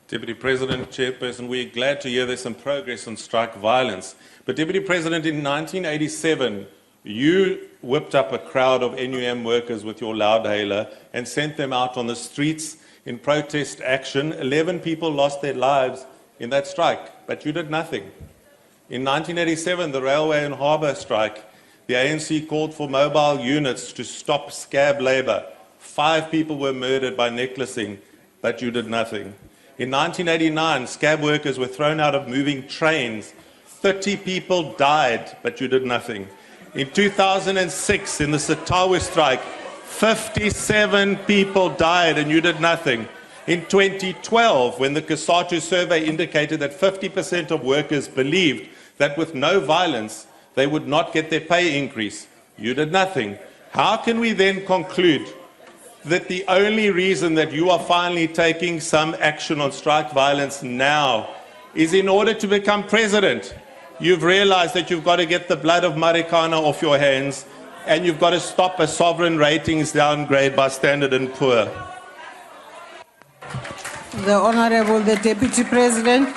Deputy President, Chairperson, we're glad to hear there's some progress on strike violence. But Deputy President, in 1987, you whipped up a crowd of NUM workers with your loudhailer and sent them out on the streets in protest action. 11 people lost their lives in that strike, but you did nothing. In 1987, the railway and harbour strike, the ANC called for mobile units to stop scab labour. 5 people were murdered by necklacing, but you did nothing. In 1989, scab workers were thrown out of moving trains. 30 people died, but you did nothing. In 2006, in the Sitawe strike, 57 people died and you did nothing. In 2012, when the Kasatu survey indicated that 50% of workers believed that with no violence, they would not get their pay increase, you did nothing. How can we then conclude that the only reason that you are finally taking some action on strike violence now is in order to become president? You've realized that you've got to get the blood of Marikana off your hands and you've got to stop a sovereign ratings downgrade by Standard & Poor. The Honourable the Deputy President.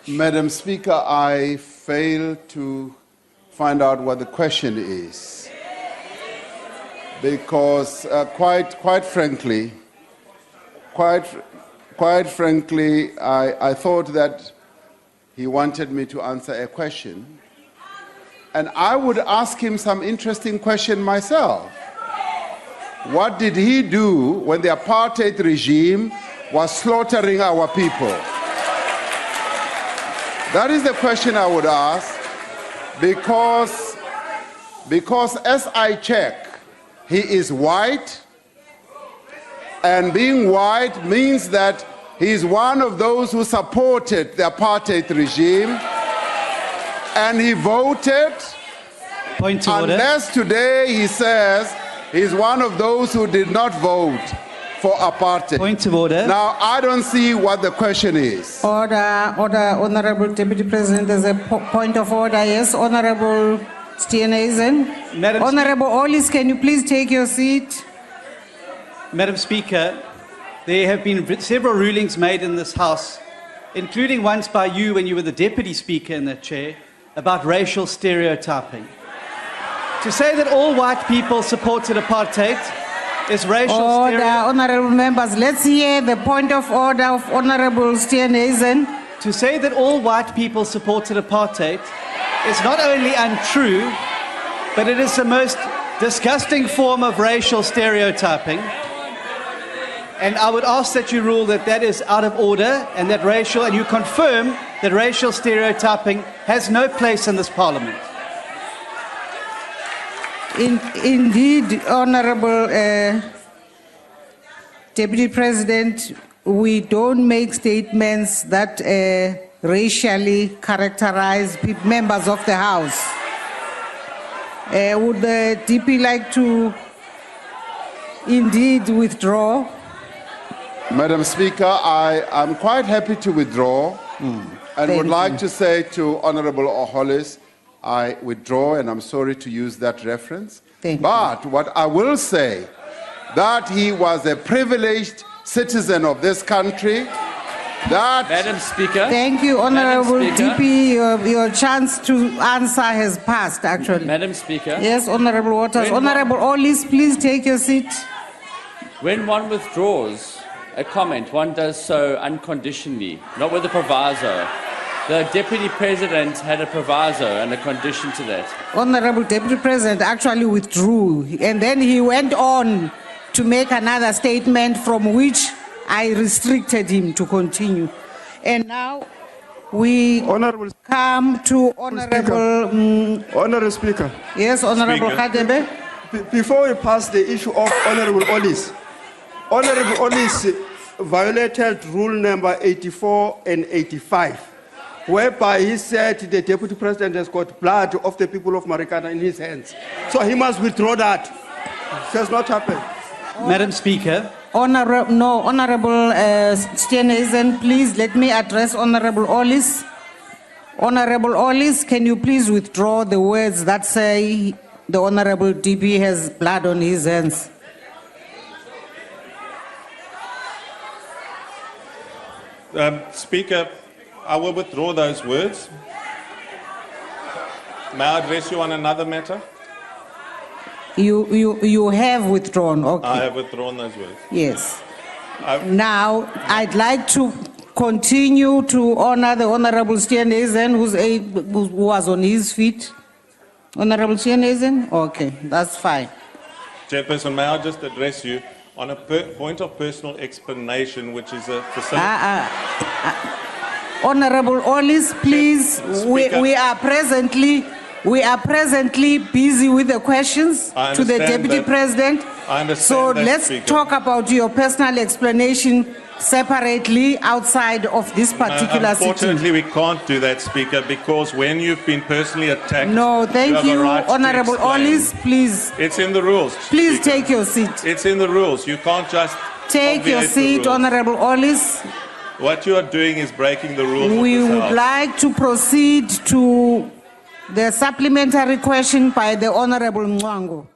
Madam Speaker, I fail to find out what the question is. Because quite frankly, I thought that he wanted me to answer a question, and I would ask him some interesting question myself. What did he do when the apartheid regime was slaughtering our people? That is the question I would ask, because as I check, he is white, and being white means that he is one of those who supported the apartheid regime, and he voted. Point to order. Unless today he says he's one of those who did not vote for apartheid. Point of order. Now, I don't see what the question is. Order, Honourable Deputy President, there's a point of order. Yes, Honourable Steenhuisen. Honourable Ollis, can you please take your seat? Madam Speaker, there have been several rulings made in this House, including once by you when you were the Deputy Speaker in that chair, about racial stereotyping. To say that all white people supported apartheid is racial stereotyping. Order, Honourable members, let's hear the point of order of Honourable Steenhuisen. To say that all white people supported apartheid is not only untrue, but it is the most disgusting form of racial stereotyping. And I would ask that you rule that that is out of order and that and you confirm that racial stereotyping has no place in this Parliament. Indeed, Honourable Deputy President, we don't make statements that racially characterize members of the House. Would the DP like to indeed withdraw? Madam Speaker, I am quite happy to withdraw and would like to say to Honourable Hollis, I withdraw, and I'm sorry to use that reference. But what I will say, that he was a privileged citizen of this country, that... Madam Speaker. Thank you, Honourable DP. Your chance to answer has passed, actually. Madam Speaker. Yes, Honourable Waters. Honourable Ollis, please take your seat. When one withdraws a comment, one does so unconditionally, not with a proviso. The Deputy President had a proviso and a condition to that. Honourable Deputy President actually withdrew, and then he went on to make another statement from which I restricted him to continue. And now we come to Honourable... Honourable Speaker. Yes, Honourable Khadebe. Before we pass the issue of Honourable Ollis, Honourable Ollis violated rule number 84 and 85, whereby he said the Deputy President has got blood of the people of Marikana in his hands. So he must withdraw that. It has not happened. Madam Speaker. Honourable Steenhuisen, please let me address Honourable Ollis. Honourable Ollis, can you please withdraw the words that say the Honourable DP has blood on his hands? Speaker, I will withdraw those words. May I address you on another matter? You have withdrawn, okay. I have withdrawn those words. Yes. Now, I'd like to continue to honor the Honorable Steenhuisen, who was on his feet. Honorable Steenhuisen? Okay, that's fine. Chairperson, may I just address you on a point of personal explanation, which is a facility. Honorable Ollis, please, Speaker. we are presently busy with the questions I to the understand Deputy that. President. I understand So that, let's Speaker. talk about your personal explanation separately outside of this particular sitting. Unfortunately, we can't do that, Speaker, because when you've been personally attacked, No, thank have a you, right to Honorable explain. Ollis, please. It's in the rules. Please Speaker. take your seat. It's in the rules. You can't just Take your obviate the seat, rules. Honorable Ollis. What you are doing is breaking the rules. We of this would House. like to proceed to the supplementary question by the Honorable Mwango.